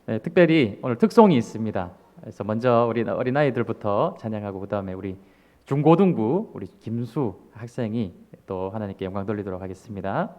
네, 특별히 오늘 특송이 있습니다. 그래서 먼저 우리 어린아이들부터 찬양하고 그 다음에 우리 중고등부 우리 김수 학생이 또 하나님께 영광 돌리도록 하겠습니다.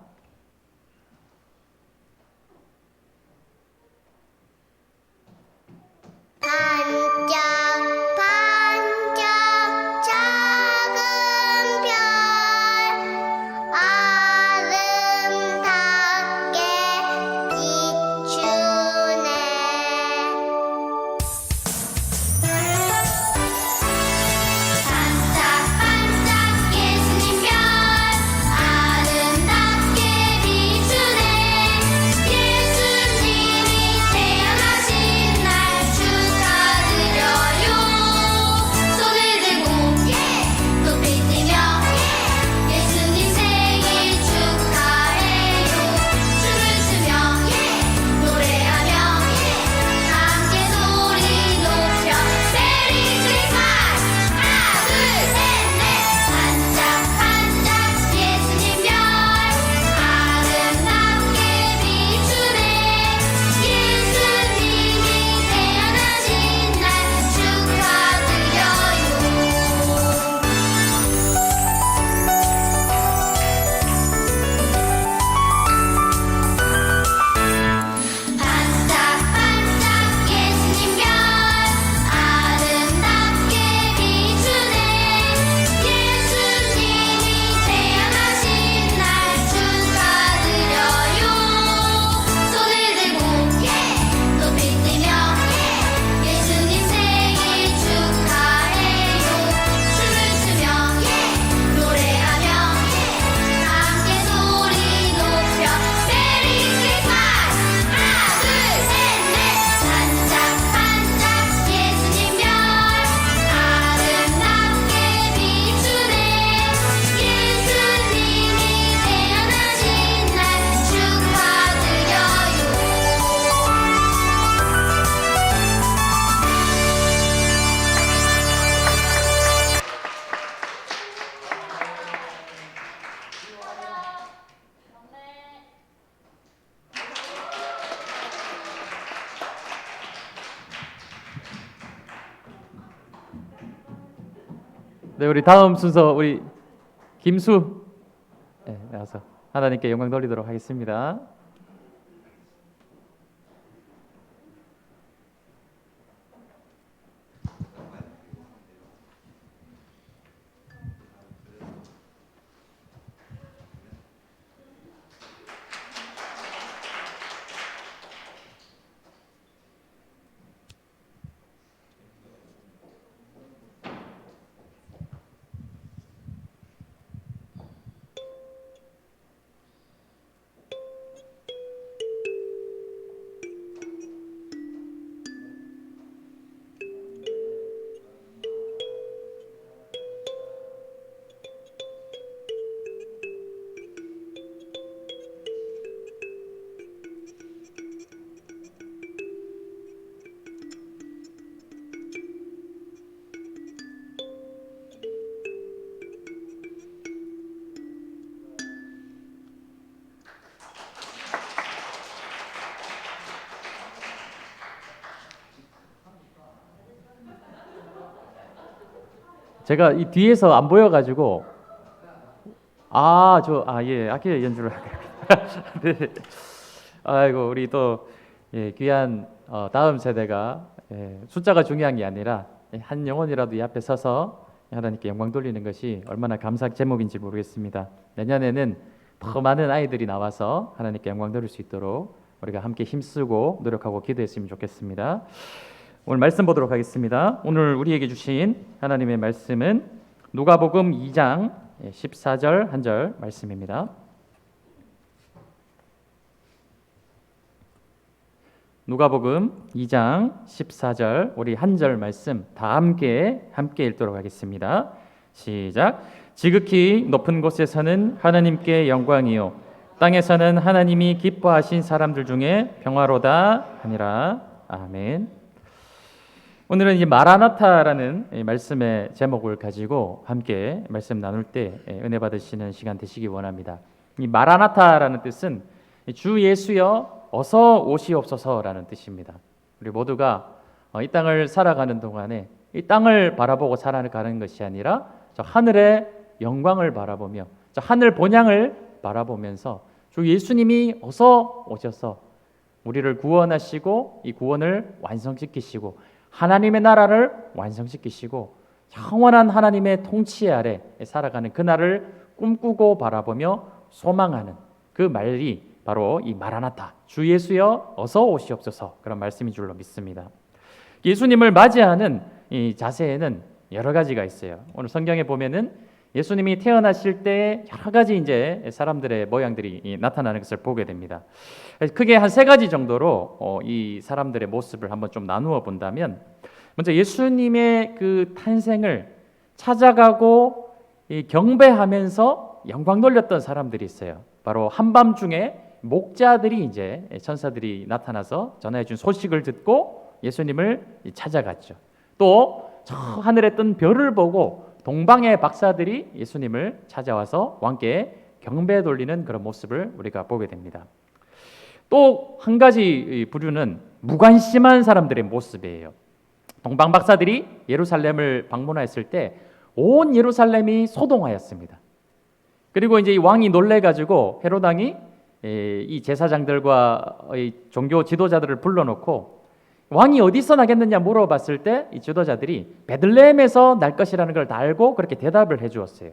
네, 우리 다음 순서 우리 김수 나와서 하나님께 영광 돌리도록 하겠습니다. 제가 이 뒤에서 안 보여가지고 예, 악기 연주를 할게요. 네. 아이고 우리 또 귀한 다음 세대가 숫자가 중요한 게 아니라 한 영혼이라도 이 앞에 서서 하나님께 영광 돌리는 것이 얼마나 감사한 제목인지 모르겠습니다. 내년에는 더 많은 아이들이 나와서 하나님께 영광 돌릴 수 있도록 우리가 함께 힘쓰고 노력하고 기도했으면 좋겠습니다. 오늘 말씀 보도록 하겠습니다. 오늘 우리에게 주신 하나님의 말씀은 누가복음 2장 14절 한 절 말씀입니다. 누가복음 2장 14절 우리 한 절 말씀 다 함께 읽도록 하겠습니다. 시작. 지극히 높은 곳에서는 하나님께 영광이요 땅에서는 하나님이 기뻐하신 사람들 중에 평화로다 하니라. 아멘. 오늘은 이 마라나타라는 말씀의 제목을 가지고 함께 말씀 나눌 때 은혜 받으시는 시간 되시기 원합니다. 이 마라나타라는 뜻은 주 예수여 어서 오시옵소서라는 뜻입니다. 우리 모두가 이 땅을 살아가는 동안에 이 땅을 바라보고 살아가는 것이 아니라 저 하늘의 영광을 바라보며 저 하늘 본향을 바라보면서 주 예수님이 어서 오셔서 우리를 구원하시고 이 구원을 완성시키시고 하나님의 나라를 완성시키시고 영원한 하나님의 통치 아래 살아가는 그날을 꿈꾸고 바라보며 소망하는 그 말이 바로 이 마라나타, 주 예수여 어서 오시옵소서, 그런 말씀인 줄로 믿습니다. 예수님을 맞이하는 이 자세에는 여러 가지가 있어요. 오늘 성경에 보면은 예수님이 태어나실 때 여러 가지 이제 사람들의 모양들이 나타나는 것을 보게 됩니다. 크게 한 세 가지 정도로 이 사람들의 모습을 한번 좀 나누어 본다면, 먼저 예수님의 그 탄생을 찾아가고 경배하면서 영광 돌렸던 사람들이 있어요. 바로 한밤중에 목자들이 이제 천사들이 나타나서 전해 준 소식을 듣고 예수님을 찾아갔죠. 또 저 하늘에 뜬 별을 보고 동방의 박사들이 예수님을 찾아와서 왕께 경배 돌리는 그런 모습을 우리가 보게 됩니다. 또 한 가지 부류는 무관심한 사람들의 모습이에요. 동방 박사들이 예루살렘을 방문했을 때 온 예루살렘이 소동하였습니다. 그리고 이제 이 왕이 놀래가지고 헤롯 왕이 이 제사장들과 이 종교 지도자들을 불러놓고 왕이 어디서 나겠느냐 물어봤을 때 이 지도자들이 베들레헴에서 날 것이라는 걸 다 알고 그렇게 대답을 해주었어요.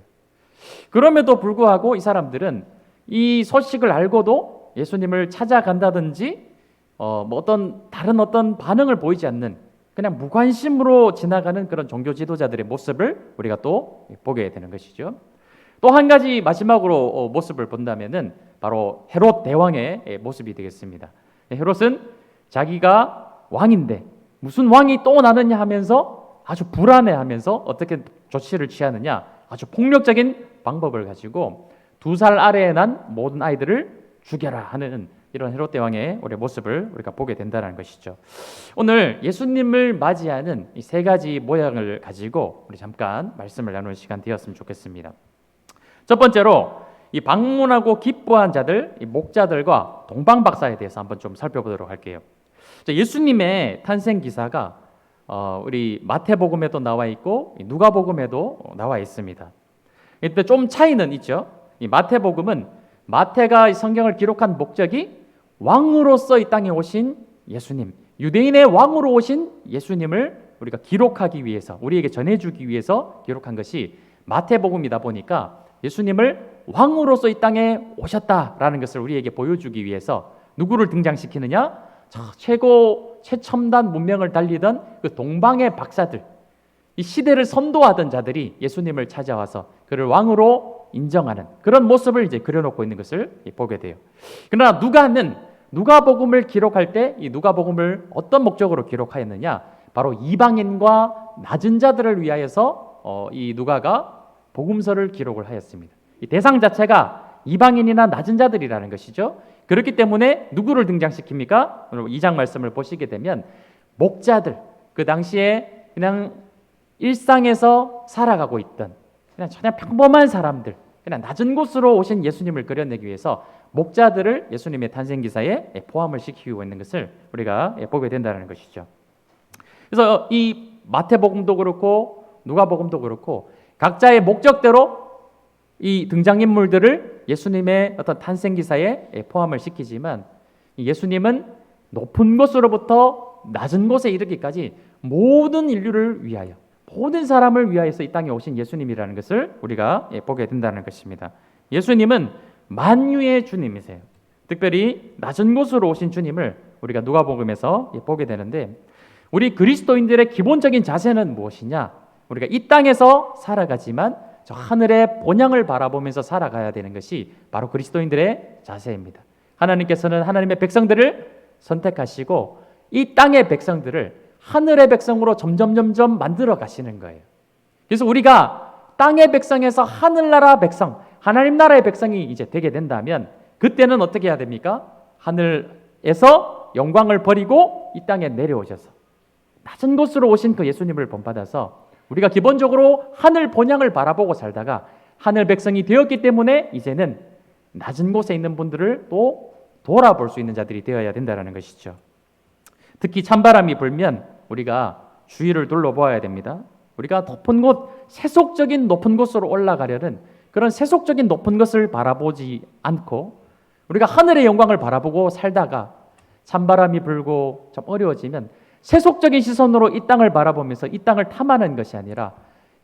그럼에도 불구하고 이 사람들은 이 소식을 알고도 예수님을 찾아간다든지 뭐 다른 어떤 반응을 보이지 않는, 그냥 무관심으로 지나가는 그런 종교 지도자들의 모습을 우리가 또 보게 되는 것이죠. 또 한 가지 마지막으로 모습을 본다면은 바로 헤롯 대왕의 모습이 되겠습니다. 헤롯은 자기가 왕인데 무슨 왕이 또 나느냐 하면서 아주 불안해하면서 어떻게 조치를 취하느냐, 아주 폭력적인 방법을 가지고 2살 아래에 난 모든 아이들을 죽여라 하는 이런 헤롯 대왕의 우리 모습을 우리가 보게 된다는 것이죠. 오늘 예수님을 맞이하는 이 세 가지 모양을 가지고 우리 잠깐 말씀을 나누는 시간 되었으면 좋겠습니다. 첫 번째로 이 방문하고 기뻐한 자들, 이 목자들과 동방 박사에 대해서 한번 좀 살펴보도록 할게요. 예수님의 탄생 기사가 우리 마태복음에도 나와 있고 누가복음에도 나와 있습니다. 이때 좀 차이는 있죠. 이 마태복음은 마태가 성경을 기록한 목적이 왕으로서 이 땅에 오신 예수님, 유대인의 왕으로 오신 예수님을 우리가 기록하기 위해서, 우리에게 전해주기 위해서 기록한 것이 마태복음이다 보니까 예수님을 왕으로서 이 땅에 오셨다라는 것을 우리에게 보여주기 위해서 누구를 등장시키느냐? 최첨단 문명을 달리던 그 동방의 박사들, 이 시대를 선도하던 자들이 예수님을 찾아와서 그를 왕으로 인정하는 그런 모습을 이제 그려놓고 있는 것을 보게 돼요. 그러나 누가는 누가복음을 기록할 때 이 누가복음을 어떤 목적으로 기록하였느냐? 바로 이방인과 낮은 자들을 위하여서 이 누가가 복음서를 기록을 하였습니다. 이 대상 자체가 이방인이나 낮은 자들이라는 것이죠. 그렇기 때문에 누구를 등장시킵니까? 오늘 2장 말씀을 보시게 되면 목자들, 그 당시에 그냥 일상에서 살아가고 있던 그냥 전혀 평범한 사람들, 그냥 낮은 곳으로 오신 예수님을 그려내기 위해서 목자들을 예수님의 탄생 기사에 포함을 시키고 있는 것을 우리가 보게 된다는 것이죠. 그래서 이 마태복음도 그렇고 누가복음도 그렇고 각자의 목적대로 이 등장인물들을 예수님의 어떤 탄생 기사에 포함을 시키지만 예수님은 높은 곳으로부터 낮은 곳에 이르기까지 모든 인류를 위하여, 모든 사람을 위하여서 이 땅에 오신 예수님이라는 것을 우리가 보게 된다는 것입니다. 예수님은 만유의 주님이세요. 특별히 낮은 곳으로 오신 주님을 우리가 누가복음에서 보게 되는데, 우리 그리스도인들의 기본적인 자세는 무엇이냐? 우리가 이 땅에서 살아가지만 저 하늘의 본향을 바라보면서 살아가야 되는 것이 바로 그리스도인들의 자세입니다. 하나님께서는 하나님의 백성들을 선택하시고 이 땅의 백성들을 하늘의 백성으로 점점 만들어 가시는 거예요. 그래서 우리가 땅의 백성에서 하늘나라 백성, 하나님 나라의 백성이 이제 되게 된다면 그때는 어떻게 해야 됩니까? 하늘에서 영광을 버리고 이 땅에 내려오셔서 낮은 곳으로 오신 그 예수님을 본받아서 우리가 기본적으로 하늘 본향을 바라보고 살다가 하늘 백성이 되었기 때문에 이제는 낮은 곳에 있는 분들을 또 돌아볼 수 있는 자들이 되어야 된다는 것이죠. 특히 찬바람이 불면 우리가 주위를 둘러보아야 됩니다. 우리가 높은 곳, 세속적인 높은 곳으로 올라가려는 그런 세속적인 높은 것을 바라보지 않고 우리가 하늘의 영광을 바라보고 살다가 찬바람이 불고 좀 어려워지면 세속적인 시선으로 이 땅을 바라보면서 이 땅을 탐하는 것이 아니라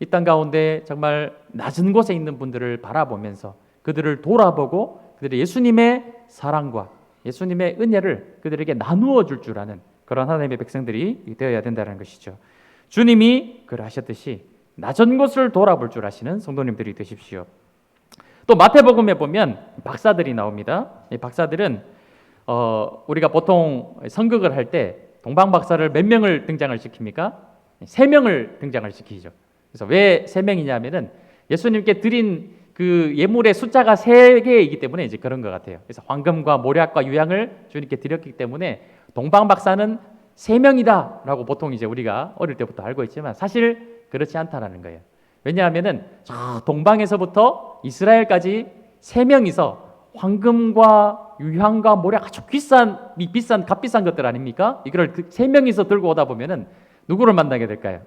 이 땅 가운데 정말 낮은 곳에 있는 분들을 바라보면서 그들을 돌아보고 그들의 예수님의 사랑과 예수님의 은혜를 그들에게 나누어 줄 아는 그런 하나님의 백성들이 되어야 된다는 것이죠. 주님이 그러하셨듯이 낮은 곳을 돌아볼 줄 아시는 성도님들이 되십시오. 또 마태복음에 보면 박사들이 나옵니다. 이 박사들은 우리가 보통 성극을 할 때 동방박사를 몇 명을 등장을 시킵니까? 3명을 등장을 시키죠. 그래서 왜 3명이냐면은 예수님께 드린 그 예물의 숫자가 3개이기 때문에 이제 그런 것 같아요. 그래서 황금과 모략과 유향을 주님께 드렸기 때문에 동방박사는 3명이다라고 보통 이제 우리가 어릴 때부터 알고 있지만 사실 그렇지 않다라는 거예요. 왜냐하면은 저 동방에서부터 이스라엘까지 3명이서 황금과 유향과 모략 아주 비싼 값비싼 것들 아닙니까? 이걸 3명이서 들고 오다 보면은 누구를 만나게 될까요?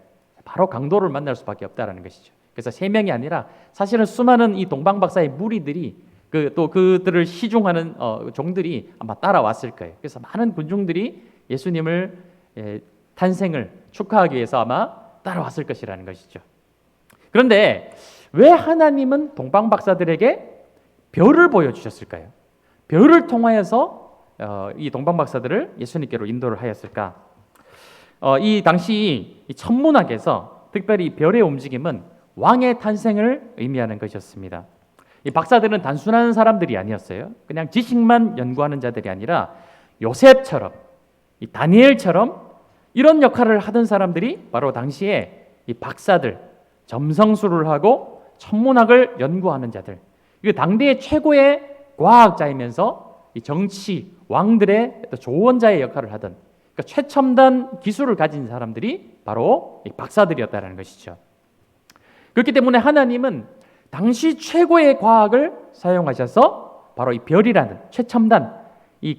바로 강도를 만날 수밖에 없다라는 것이죠. 그래서 3명이 아니라 사실은 수많은 이 동방박사의 무리들이 또 그들을 시중하는 종들이 아마 따라왔을 거예요. 그래서 많은 군중들이 예수님을 탄생을 축하하기 위해서 아마 따라왔을 것이라는 것이죠. 그런데 왜 하나님은 동방박사들에게 별을 보여주셨을까요? 별을 통하여서 이 동방박사들을 예수님께로 인도를 하였을까? 이 당시 이 천문학에서 특별히 별의 움직임은 왕의 탄생을 의미하는 것이었습니다. 이 박사들은 단순한 사람들이 아니었어요. 그냥 지식만 연구하는 자들이 아니라 요셉처럼, 이 다니엘처럼 이런 역할을 하던 사람들이 바로 당시에 이 박사들, 점성술을 하고 천문학을 연구하는 자들, 이 당대의 최고의 과학자이면서 이 정치, 왕들의 조언자의 역할을 하던 그러니까 최첨단 기술을 가진 사람들이 바로 이 박사들이었다는 것이죠. 그렇기 때문에 하나님은 당시 최고의 과학을 사용하셔서 바로 이 별이라는 최첨단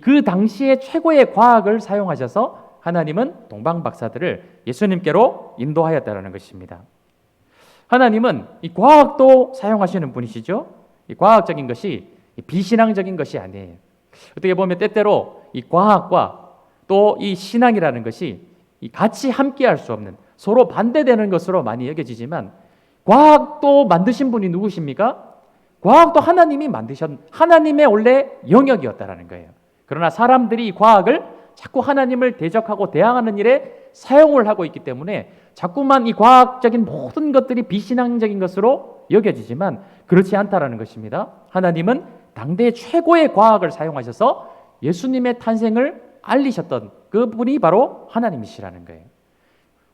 그 당시의 최고의 과학을 사용하셔서 하나님은 동방박사들을 예수님께로 인도하였다는 것입니다. 하나님은 이 과학도 사용하시는 분이시죠. 이 과학적인 것이 비신앙적인 것이 아니에요. 어떻게 보면 때때로 이 과학과 또 이 신앙이라는 것이 같이 함께할 수 없는 서로 반대되는 것으로 많이 여겨지지만 과학도 만드신 분이 누구십니까? 과학도 하나님이 만드신 하나님의 원래 영역이었다라는 거예요. 그러나 사람들이 이 과학을 자꾸 하나님을 대적하고 대항하는 일에 사용을 하고 있기 때문에 자꾸만 이 과학적인 모든 것들이 비신앙적인 것으로 여겨지지만 그렇지 않다라는 것입니다. 하나님은 당대 최고의 과학을 사용하셔서 예수님의 탄생을 알리셨던 그분이 바로 하나님이시라는 거예요.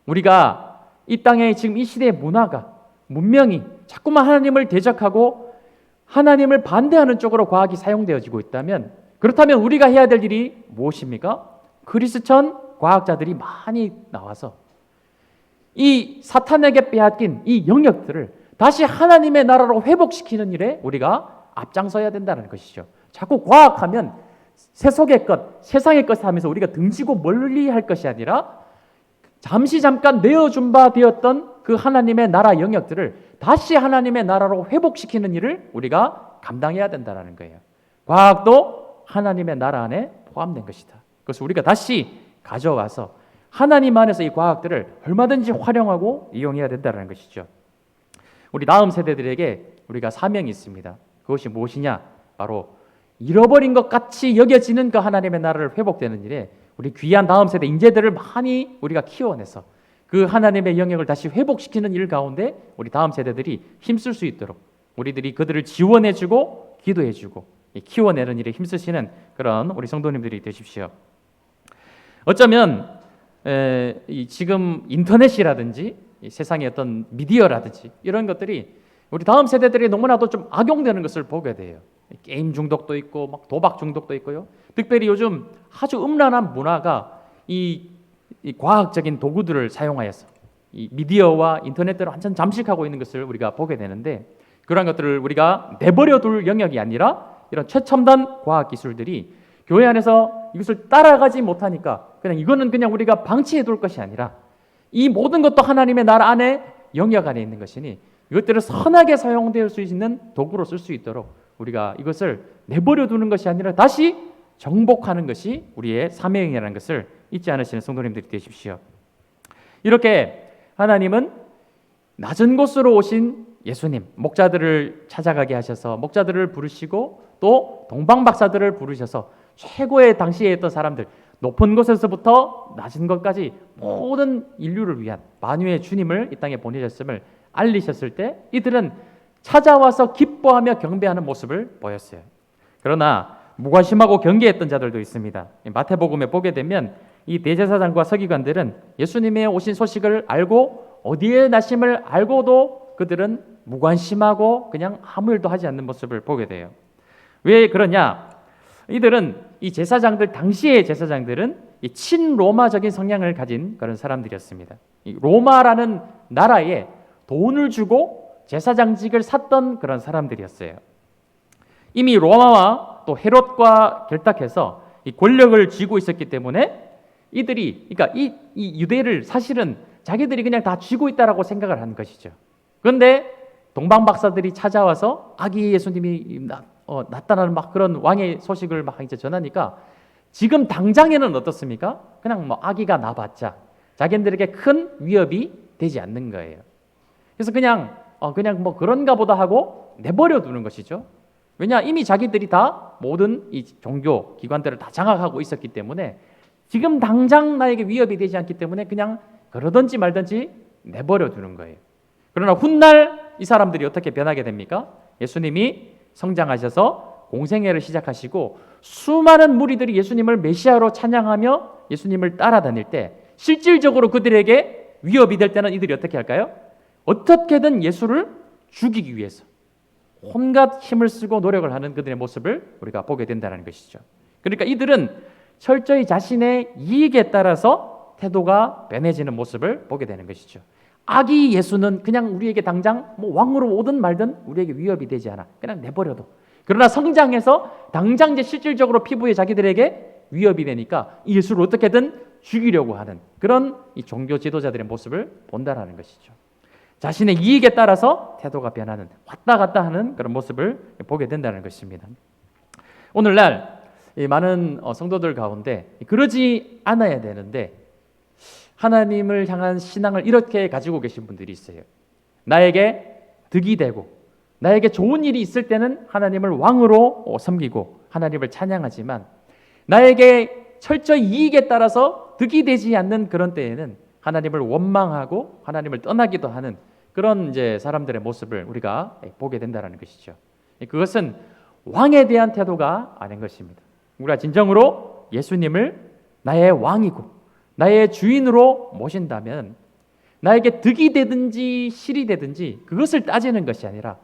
우리가 이 땅에 지금 이 시대의 문화가 문명이 자꾸만 하나님을 대적하고 하나님을 반대하는 쪽으로 과학이 사용되어지고 있다면 그렇다면 우리가 해야 될 일이 무엇입니까? 크리스천 과학자들이 많이 나와서 이 사탄에게 빼앗긴 이 영역들을 다시 하나님의 나라로 회복시키는 일에 우리가 앞장서야 된다는 것이죠. 자꾸 과학하면 세속의 것, 세상의 것 하면서 우리가 등지고 멀리 할 것이 아니라 잠깐 내어준 바 되었던 그 하나님의 나라 영역들을 다시 하나님의 나라로 회복시키는 일을 우리가 감당해야 된다는 거예요. 과학도 하나님의 나라 안에 포함된 것이다. 그래서 우리가 다시 가져와서 하나님 안에서 이 과학들을 얼마든지 활용하고 이용해야 된다는 것이죠. 우리 다음 세대들에게 우리가 사명이 있습니다. 그것이 무엇이냐? 바로 잃어버린 것 같이 여겨지는 그 하나님의 나라를 회복되는 일에 우리 귀한 다음 세대 인재들을 많이 우리가 키워내서 그 하나님의 영역을 다시 회복시키는 일 가운데 우리 다음 세대들이 힘쓸 수 있도록 우리들이 그들을 지원해주고 기도해주고 키워내는 일에 힘쓰시는 그런 우리 성도님들이 되십시오. 어쩌면 지금 인터넷이라든지 세상의 어떤 미디어라든지 이런 것들이 우리 다음 세대들이 너무나도 좀 악용되는 것을 보게 돼요. 게임 중독도 있고 막 도박 중독도 있고요. 특별히 요즘 아주 음란한 문화가 이 과학적인 도구들을 사용하여서 이 미디어와 인터넷대로 완전 잠식하고 있는 것을 우리가 보게 되는데 그런 것들을 우리가 내버려 둘 영역이 아니라 이런 최첨단 과학 기술들이 교회 안에서 이것을 따라가지 못하니까 그냥 이거는 그냥 우리가 방치해 둘 것이 아니라 이 모든 것도 하나님의 나라 안에 영역 안에 있는 것이니 이것들을 선하게 사용될 수 있는 도구로 쓸 수 있도록 우리가 이것을 내버려 두는 것이 아니라 다시 정복하는 것이 우리의 사명이라는 것을 잊지 않으시는 성도님들이 되십시오. 이렇게 하나님은 낮은 곳으로 오신 예수님, 목자들을 찾아가게 하셔서 목자들을 부르시고 또 동방박사들을 부르셔서 최고의 당시에 있던 사람들, 높은 곳에서부터 낮은 곳까지 모든 인류를 위한 만유의 주님을 이 땅에 보내셨음을 알리셨을 때 이들은 찾아와서 기뻐하며 경배하는 모습을 보였어요. 그러나 무관심하고 경계했던 자들도 있습니다. 마태복음에 보게 되면 이 대제사장과 서기관들은 예수님의 오신 소식을 알고 어디에 나심을 알고도 그들은 무관심하고 그냥 아무 일도 하지 않는 모습을 보게 돼요. 왜 그러냐? 이들은 이 제사장들, 당시의 제사장들은 이 친로마적인 성향을 가진 그런 사람들이었습니다. 이 로마라는 나라에 돈을 주고 제사장직을 샀던 그런 사람들이었어요. 이미 로마와 또 헤롯과 결탁해서 이 권력을 쥐고 있었기 때문에 이들이, 그러니까 이 유대를 사실은 자기들이 그냥 다 쥐고 있다라고 생각을 하는 것이죠. 그런데 동방박사들이 찾아와서 아기 예수님이 나타나는 막 그런 왕의 소식을 막 이제 전하니까 지금 당장에는 어떻습니까? 그냥 뭐 아기가 나봤자 자기들에게 큰 위협이 되지 않는 거예요. 그래서 그냥 뭐 그런가 보다 하고 내버려 두는 것이죠. 왜냐? 이미 자기들이 다 모든 이 종교 기관들을 다 장악하고 있었기 때문에 지금 당장 나에게 위협이 되지 않기 때문에 그냥 그러든지 말든지 내버려 두는 거예요. 그러나 훗날 이 사람들이 어떻게 변하게 됩니까? 예수님이 성장하셔서 공생애를 시작하시고 수많은 무리들이 예수님을 메시아로 찬양하며 예수님을 따라다닐 때 실질적으로 그들에게 위협이 될 때는 이들이 어떻게 할까요? 어떻게든 예수를 죽이기 위해서 온갖 힘을 쓰고 노력을 하는 그들의 모습을 우리가 보게 된다는 것이죠. 그러니까 이들은 철저히 자신의 이익에 따라서 태도가 변해지는 모습을 보게 되는 것이죠. 아기 예수는 그냥 우리에게 당장 뭐 왕으로 오든 말든 우리에게 위협이 되지 않아. 그냥 내버려둬. 그러나 성장해서 당장 이제 실질적으로 피부에 자기들에게 위협이 되니까 이 예수를 어떻게든 죽이려고 하는 그런 이 종교 지도자들의 모습을 본다라는 것이죠. 자신의 이익에 따라서 태도가 변하는, 왔다 갔다 하는 그런 모습을 보게 된다는 것입니다. 오늘날 많은 성도들 가운데 그러지 않아야 되는데 하나님을 향한 신앙을 이렇게 가지고 계신 분들이 있어요. 나에게 득이 되고 나에게 좋은 일이 있을 때는 하나님을 왕으로 섬기고 하나님을 찬양하지만 나에게 철저히 이익에 따라서 득이 되지 않는 그런 때에는 하나님을 원망하고 하나님을 떠나기도 하는 그런 이제 사람들의 모습을 우리가 보게 된다는 것이죠. 그것은 왕에 대한 태도가 아닌 것입니다. 우리가 진정으로 예수님을 나의 왕이고 나의 주인으로 모신다면 나에게 득이 되든지 실이 되든지 그것을 따지는 것이 아니라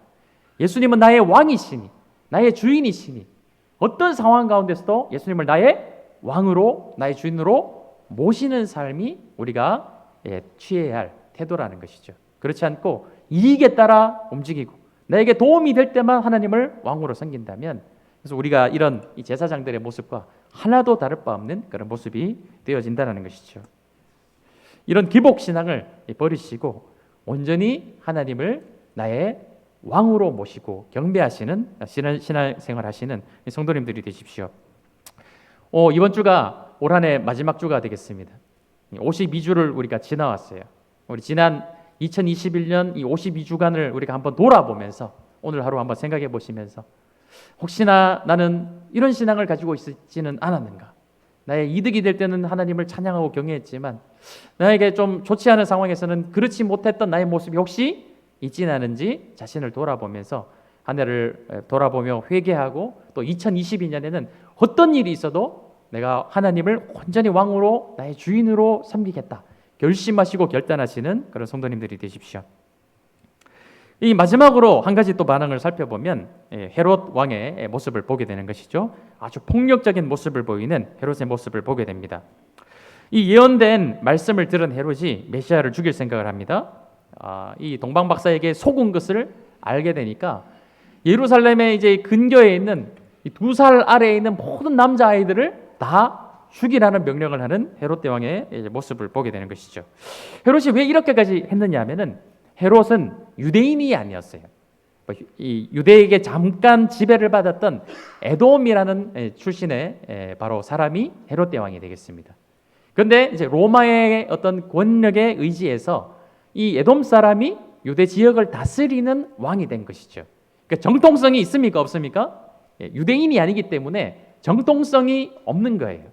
예수님은 나의 왕이시니 나의 주인이시니 어떤 상황 가운데서도 예수님을 나의 왕으로 나의 주인으로 모시는 삶이 우리가 취해야 할 태도라는 것이죠. 그렇지 않고 이익에 따라 움직이고 나에게 도움이 될 때만 하나님을 왕으로 섬긴다면 그래서 우리가 이런 이 제사장들의 모습과 하나도 다를 바 없는 그런 모습이 되어진다는 것이죠. 이런 기복신앙을 버리시고 온전히 하나님을 나의 왕으로 모시고 경배하시는 신앙생활 하시는 성도님들이 되십시오. 이번 주가 올 한 해 마지막 주가 되겠습니다. 52주를 우리가 지나왔어요. 우리 지난 2021년 이 52주간을 우리가 한번 돌아보면서 오늘 하루 한번 생각해 보시면서 혹시나 나는 이런 신앙을 가지고 있지는 않았는가? 나의 이득이 될 때는 하나님을 찬양하고 경외했지만 나에게 좀 좋지 않은 상황에서는 그렇지 못했던 나의 모습이 혹시 있지는 않은지 자신을 돌아보면서 한 해를 돌아보며 회개하고 또 2022년에는 어떤 일이 있어도 내가 하나님을 온전히 왕으로 나의 주인으로 섬기겠다 결심하시고 결단하시는 그런 성도님들이 되십시오. 이 마지막으로 한 가지 또 반응을 살펴보면 헤롯 왕의 모습을 보게 되는 것이죠. 아주 폭력적인 모습을 보이는 헤롯의 모습을 보게 됩니다. 이 예언된 말씀을 들은 헤롯이 메시아를 죽일 생각을 합니다. 이 동방박사에게 속은 것을 알게 되니까 예루살렘의 이제 근교에 있는 이 2살 아래에 있는 모든 남자아이들을 다 죽이라는 명령을 하는 헤롯 대왕의 모습을 보게 되는 것이죠. 헤롯이 왜 이렇게까지 했느냐 하면은 헤롯은 유대인이 아니었어요. 이 유대에게 잠깐 지배를 받았던 에돔이라는 출신의 바로 사람이 헤롯 대왕이 되겠습니다. 그런데 이제 로마의 어떤 권력에 의지해서 이 에돔 사람이 유대 지역을 다스리는 왕이 된 것이죠. 그러니까 정통성이 있습니까? 없습니까? 유대인이 아니기 때문에 정통성이 없는 거예요.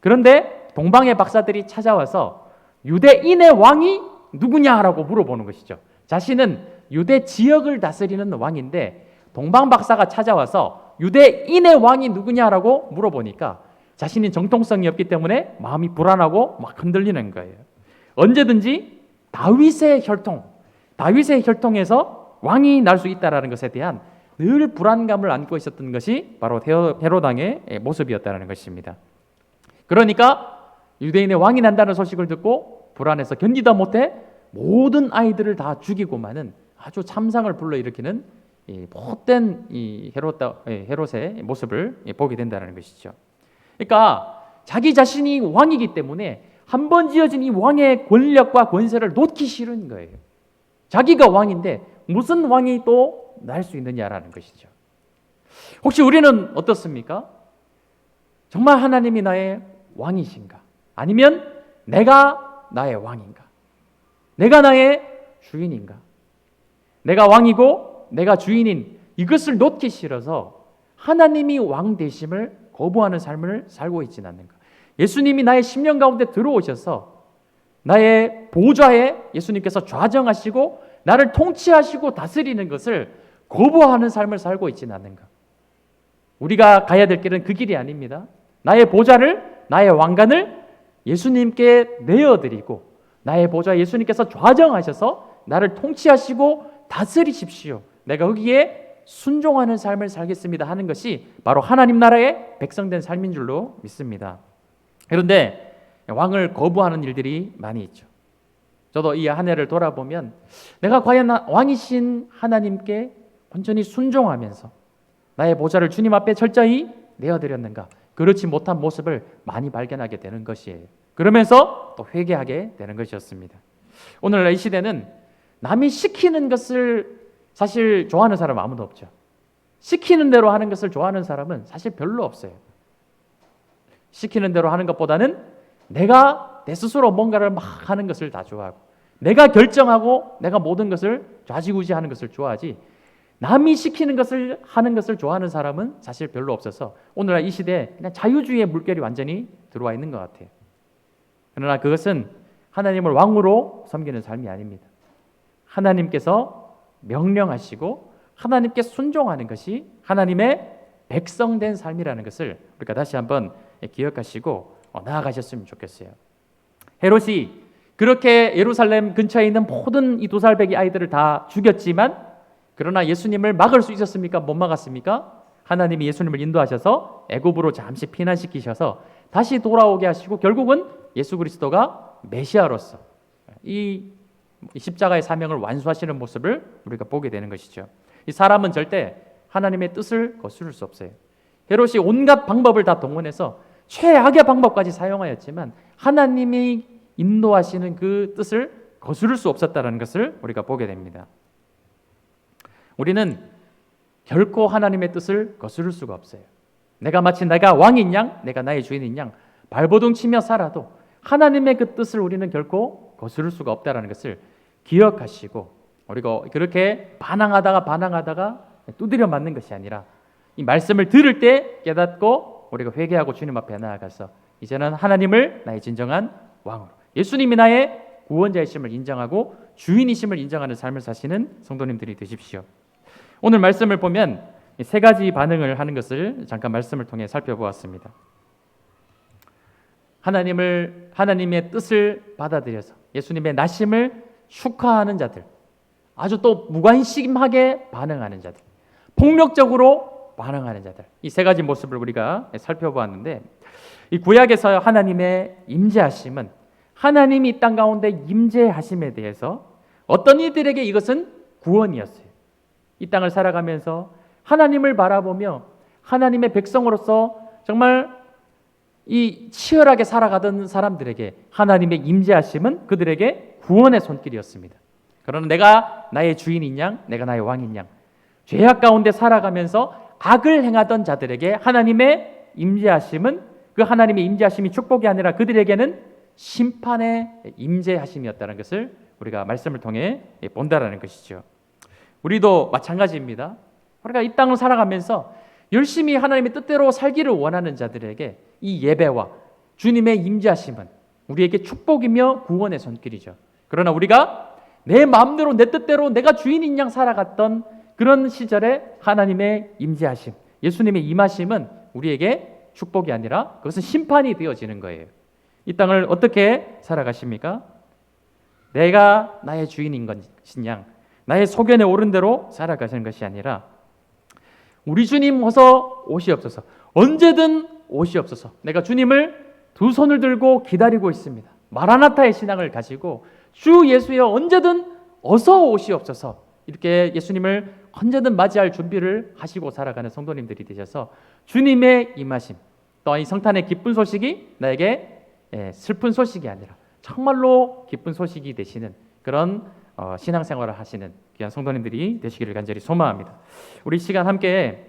그런데 동방의 박사들이 찾아와서 유대인의 왕이 누구냐라고 물어보는 것이죠. 자신은 유대 지역을 다스리는 왕인데 동방 박사가 찾아와서 유대인의 왕이 누구냐라고 물어보니까 자신이 정통성이 없기 때문에 마음이 불안하고 막 흔들리는 거예요. 언제든지 다윗의 혈통에서 왕이 날 수 있다라는 것에 대한 늘 불안감을 안고 있었던 것이 바로 헤롯 왕의 모습이었다는 것입니다. 그러니까 유대인의 왕이 난다는 소식을 듣고 불안해서 견디다 못해 모든 아이들을 다 죽이고만은 아주 참상을 불러일으키는 못된 이 헤롯의 모습을 보게 된다는 것이죠. 그러니까 자기 자신이 왕이기 때문에 한 번 지어진 이 왕의 권력과 권세를 놓기 싫은 거예요. 자기가 왕인데 무슨 왕이 또 날 수 있느냐라는 것이죠. 혹시 우리는 어떻습니까? 정말 하나님이 나의 왕이신가? 아니면 내가 나의 왕인가? 내가 나의 주인인가? 내가 왕이고 내가 주인인 이것을 놓기 싫어서 하나님이 왕 되심을 거부하는 삶을 살고 있지는 않는가? 예수님이 나의 심령 가운데 들어오셔서 나의 보좌에 예수님께서 좌정하시고 나를 통치하시고 다스리는 것을 거부하는 삶을 살고 있지는 않는가? 우리가 가야 될 길은 그 길이 아닙니다. 나의 보좌를, 나의 왕관을 예수님께 내어드리고 나의 보좌 예수님께서 좌정하셔서 나를 통치하시고 다스리십시오. 내가 거기에 순종하는 삶을 살겠습니다 하는 것이 바로 하나님 나라의 백성된 삶인 줄로 믿습니다. 그런데 왕을 거부하는 일들이 많이 있죠. 저도 이 한 해를 돌아보면 내가 과연 왕이신 하나님께 온전히 순종하면서 나의 보좌를 주님 앞에 철저히 내어드렸는가? 그렇지 못한 모습을 많이 발견하게 되는 것이에요. 그러면서 또 회개하게 되는 것이었습니다. 오늘날 이 시대는 남이 시키는 것을 사실 좋아하는 사람은 아무도 없죠. 시키는 대로 하는 것을 좋아하는 사람은 사실 별로 없어요. 시키는 대로 하는 것보다는 내가 내 스스로 뭔가를 막 하는 것을 다 좋아하고 내가 결정하고 내가 모든 것을 좌지우지하는 것을 좋아하지 남이 시키는 것을 하는 것을 좋아하는 사람은 사실 별로 없어서 오늘날 이 시대에 그냥 자유주의의 물결이 완전히 들어와 있는 것 같아요. 그러나 그것은 하나님을 왕으로 섬기는 삶이 아닙니다. 하나님께서 명령하시고 하나님께 순종하는 것이 하나님의 백성된 삶이라는 것을 우리가 다시 한번 기억하시고 나아가셨으면 좋겠어요. 헤롯이 그렇게 예루살렘 근처에 있는 모든 이 2살 배기 아이들을 다 죽였지만 그러나 예수님을 막을 수 있었습니까? 못 막았습니까? 하나님이 예수님을 인도하셔서 애굽으로 잠시 피난시키셔서 다시 돌아오게 하시고 결국은 예수 그리스도가 메시아로서 이 십자가의 사명을 완수하시는 모습을 우리가 보게 되는 것이죠. 이 사람은 절대 하나님의 뜻을 거스를 수 없어요. 헤롯이 온갖 방법을 다 동원해서 최악의 방법까지 사용하였지만 하나님이 인도하시는 그 뜻을 거스를 수 없었다는 것을 우리가 보게 됩니다. 우리는 결코 하나님의 뜻을 거스를 수가 없어요. 내가 마치 내가 왕인 양, 내가 나의 주인인 양 발버둥 치며 살아도 하나님의 그 뜻을 우리는 결코 거스를 수가 없다는 것을 기억하시고 우리가 그렇게 반항하다가 두드려 맞는 것이 아니라 이 말씀을 들을 때 깨닫고 우리가 회개하고 주님 앞에 나아가서 이제는 하나님을 나의 진정한 왕으로 예수님이 나의 구원자이심을 인정하고 주인이심을 인정하는 삶을 사시는 성도님들이 되십시오. 오늘 말씀을 보면 세 가지 반응을 하는 것을 잠깐 말씀을 통해 살펴보았습니다. 하나님의 뜻을 받아들여서 예수님의 나심을 축하하는 자들, 아주 또 무관심하게 반응하는 자들, 폭력적으로 반응하는 자들, 이 세 가지 모습을 우리가 살펴보았는데 이 구약에서 하나님의 임재하심은 하나님이 이 땅 가운데 임재하심에 대해서 어떤 이들에게 이것은 구원이었어요. 이 땅을 살아가면서 하나님을 바라보며 하나님의 백성으로서 정말 이 치열하게 살아가던 사람들에게 하나님의 임재하심은 그들에게 구원의 손길이었습니다. 그러나 내가 나의 주인인 양, 내가 나의 왕인 양, 죄악 가운데 살아가면서 악을 행하던 자들에게 하나님의 임재하심은 그 하나님의 임재하심이 축복이 아니라 그들에게는 심판의 임재하심이었다는 것을 우리가 말씀을 통해 본다라는 것이죠. 우리도 마찬가지입니다. 우리가 이 땅을 살아가면서 열심히 하나님의 뜻대로 살기를 원하는 자들에게 이 예배와 주님의 임재하심은 우리에게 축복이며 구원의 손길이죠. 그러나 우리가 내 마음대로 내 뜻대로 내가 주인인 양 살아갔던 그런 시절에 하나님의 임재하심, 예수님의 임하심은 우리에게 축복이 아니라 그것은 심판이 되어지는 거예요. 이 땅을 어떻게 살아가십니까? 내가 나의 주인인 것인 양, 나의 소견에 오른 대로 살아가시는 것이 아니라 우리 주님 어서 오시옵소서, 언제든 오시옵소서. 내가 주님을 두 손을 들고 기다리고 있습니다. 마라나타의 신앙을 가지고 주 예수여 언제든 어서 오시옵소서, 이렇게 예수님을 언제든 맞이할 준비를 하시고 살아가는 성도님들이 되셔서 주님의 임하심, 또 이 성탄의 기쁜 소식이 나에게 슬픈 소식이 아니라 정말로 기쁜 소식이 되시는 그런 신앙생활을 하시는 귀한 성도님들이 되시기를 간절히 소망합니다. 우리 시간 함께